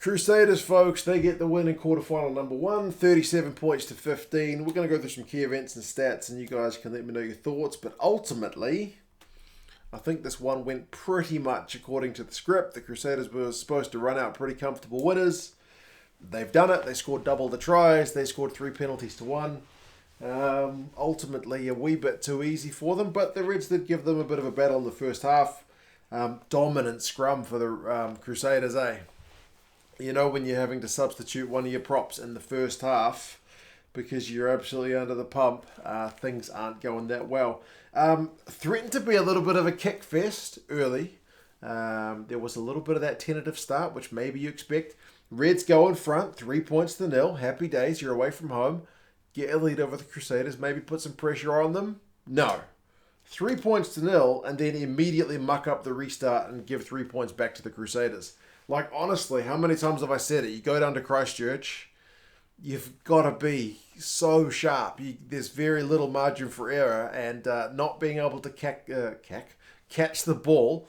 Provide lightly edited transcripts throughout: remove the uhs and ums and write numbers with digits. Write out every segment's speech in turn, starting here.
Crusaders, folks, they get the win in quarterfinal number 1, 37 points to 15. We're going to go through some key events and stats, and you guys can let me know your thoughts. But ultimately, I think this one went pretty much according to the script. The Crusaders were supposed to run out pretty comfortable winners. They've done it. They scored double the tries. They scored 3 penalties to 1. Ultimately, a wee bit too easy for them, but the Reds did give them a bit of a battle in the first half. Dominant scrum for the Crusaders, eh? You know, when you're having to substitute one of your props in the first half because you're absolutely under the pump, things aren't going that well. Threatened to be a little bit of a kick fest early. There was a little bit of that tentative start, which maybe you expect. Reds go in front, 3 points to 0. Happy days, you're away from home. Get a lead over the Crusaders, maybe put some pressure on them. No. 3 points to 0, and then immediately muck up the restart and give 3 points back to the Crusaders. Like, honestly, how many times have I said it? You go down to Christchurch, you've got to be so sharp. There's very little margin for error, and not being able to catch the ball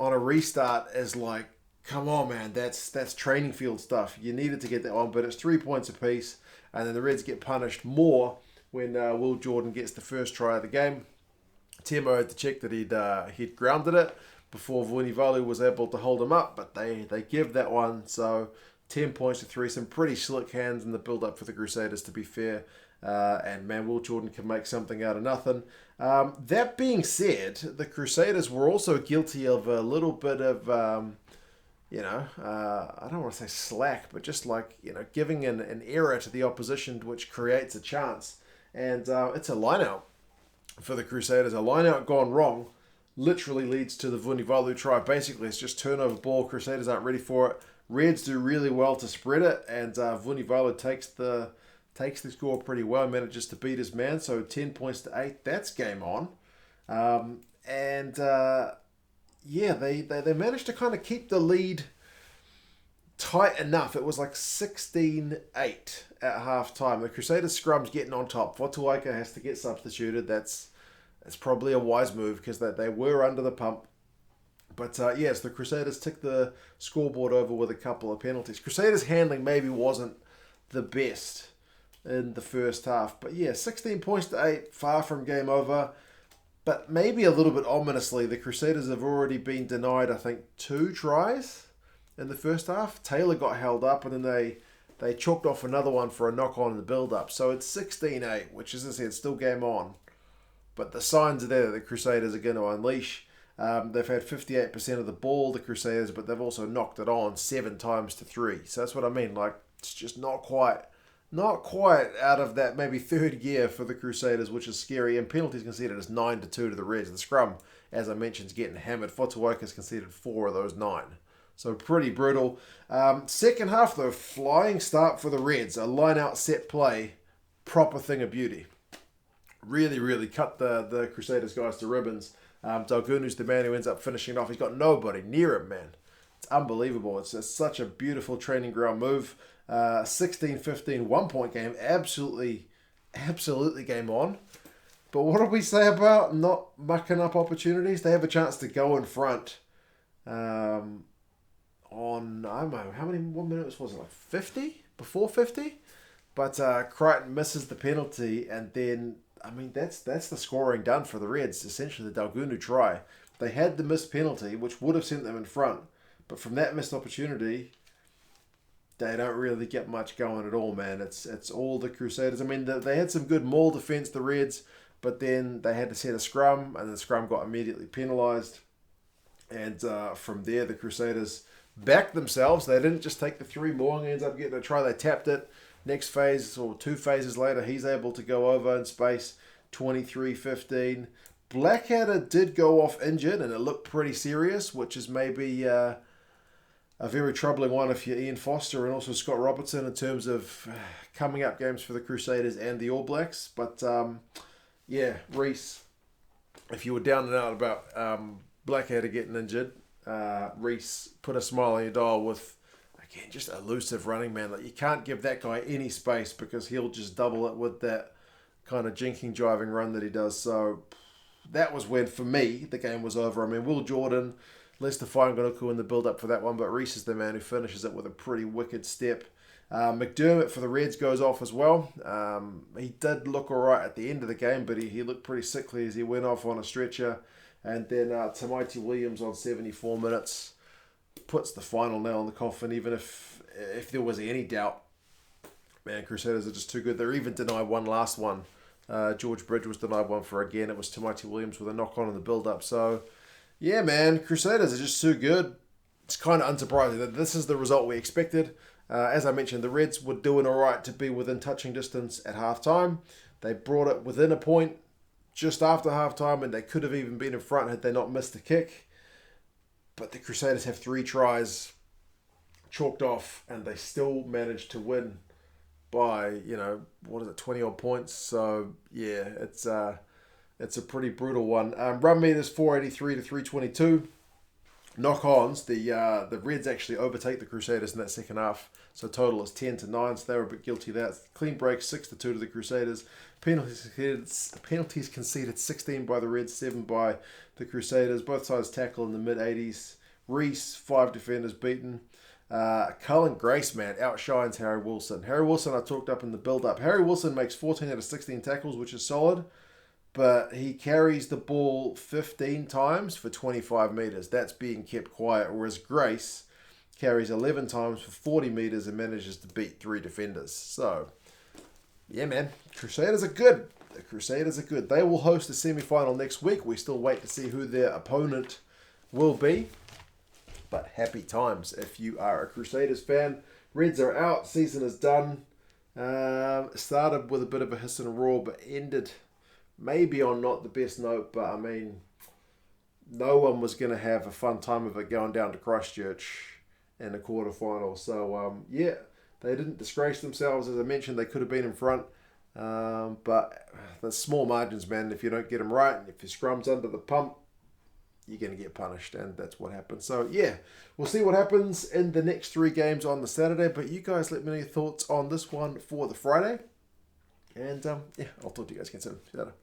on a restart is like, come on, man, that's training field stuff. You needed to get that one, but it's 3 points apiece, and then the Reds get punished more when Will Jordan gets the first try of the game. Temo had to check that he'd grounded it before Vunivalu was able to hold him up, but they give that one. So 10 points to 3, some pretty slick hands in the build-up for the Crusaders, to be fair. And man, Will Jordan can make something out of nothing. That being said, the Crusaders were also guilty of a little bit of, I don't want to say slack, but just like, giving an error to the opposition, which creates a chance. And it's a line-out for the Crusaders. A line-out gone wrong literally leads to the Vunivalu try. Basically, it's just turnover ball. Crusaders aren't ready for it. Reds do really well to spread it, and Vunivalu takes the score pretty well, manages to beat his man. So 10 points to 8. That's game on. They managed to kind of keep the lead tight enough. It was like 16-8 at half-time. The Crusaders scrum's getting on top. Fotuaika has to get substituted. That's probably a wise move because they were under the pump. But yes, the Crusaders ticked the scoreboard over with a couple of penalties. Crusaders' handling maybe wasn't the best in the first half. But yeah, 16 points to 8, far from game over. But maybe a little bit ominously, the Crusaders have already been denied, I think, 2 tries in the first half. Taylor got held up, and then they chalked off another one for a knock-on in the build-up. So it's 16-8, which, as I said, still game on. But the signs are there that the Crusaders are going to unleash. They've had 58% of the ball, the Crusaders, but they've also knocked it on 7 times to 3. So that's what I mean. Like, it's just not quite out of that maybe third gear for the Crusaders, which is scary. And penalties conceded is 9-2 to the Reds. The scrum, as I mentioned, is getting hammered. Fotuaika's conceded 4 of those 9. So pretty brutal. Second half, though, flying start for the Reds. A line-out set play. Proper thing of beauty. Really, really cut the Crusaders guys to ribbons. Dalgunu's the man who ends up finishing it off. He's got nobody near him, man. It's unbelievable. It's such a beautiful training ground move. 16-15, 1-point game. Absolutely game on. But what did we say about not mucking up opportunities? They have a chance to go in front on, I don't know, how many 1 minutes was it? Like 50? Before 50? But Crichton misses the penalty, and then that's the scoring done for the Reds. Essentially, the Dalgunu try. They had the missed penalty, which would have sent them in front. But from that missed opportunity, they don't really get much going at all, man. It's all the Crusaders. They had some good maul defence, the Reds, but then they had to set a scrum, and the scrum got immediately penalised. And from there, the Crusaders backed themselves. They didn't just take the 3 more and ends up getting a try. They tapped it. Next phase, or 2 phases later, he's able to go over in space, 23-15. Blackadder did go off injured, and it looked pretty serious, which is maybe a very troubling one if you're Ian Foster and also Scott Robertson in terms of coming up games for the Crusaders and the All Blacks. But, Reece, if you were down and out about Blackadder getting injured, Reece put a smile on your dial with, again, just elusive running, man. Like, you can't give that guy any space because he'll just double it with that kind of jinking, driving run that he does. So that was when, for me, the game was over. Will Jordan Leicester Fainga'anuku in the build-up for that one, but Reece is the man who finishes it with a pretty wicked step. McDermott for the Reds goes off as well. He did look alright at the end of the game, but he looked pretty sickly as he went off on a stretcher. And then Tamaiti Williams on 74 minutes puts the final nail in the coffin, even if there was any doubt. Man, Crusaders are just too good. They're even denied one last one. George Bridge was denied one for again. It was Tamaiti Williams with a knock-on in the build-up. So, yeah, man, Crusaders are just too good. It's kind of unsurprising that this is the result we expected. As I mentioned, the Reds were doing all right to be within touching distance at half-time. They brought it within a point just after half-time, and they could have even been in front had they not missed the kick. But the Crusaders have 3 tries chalked off, and they still managed to win by, 20-odd points. So, yeah, it's a pretty brutal one. Run meters 483 to 322. Knock-ons, the Reds actually overtake the Crusaders in that second half. So total is 10-9, so they were a bit guilty of that. Clean break 6-2 to the Crusaders. Penalties conceded 16 by the Reds, 7 by the Crusaders. Both sides tackle in the mid-80s. Reece, 5 defenders beaten. Cullen Grace, man, outshines Harry Wilson. Harry Wilson I talked up in the build-up. Harry Wilson makes 14 out of 16 tackles, which is solid. But he carries the ball 15 times for 25 metres. That's being kept quiet. Whereas Grace carries 11 times for 40 metres and manages to beat 3 defenders. So, yeah, man. Crusaders are good. The Crusaders are good. They will host the semi-final next week. We still wait to see who their opponent will be. But happy times if you are a Crusaders fan. Reds are out. Season is done. Started with a bit of a hiss and a roar, but ended maybe on not the best note. But, I mean, no one was going to have a fun time of it going down to Christchurch in the quarterfinal. So, yeah, they didn't disgrace themselves. As I mentioned, they could have been in front. But the small margins, man, if you don't get them right, and if your scrum's under the pump, you're going to get punished, and that's what happened. So, yeah, we'll see what happens in the next 3 games on the Saturday, but you guys let me know your thoughts on this one for the Friday, and, yeah, I'll talk to you guys again soon. See you later.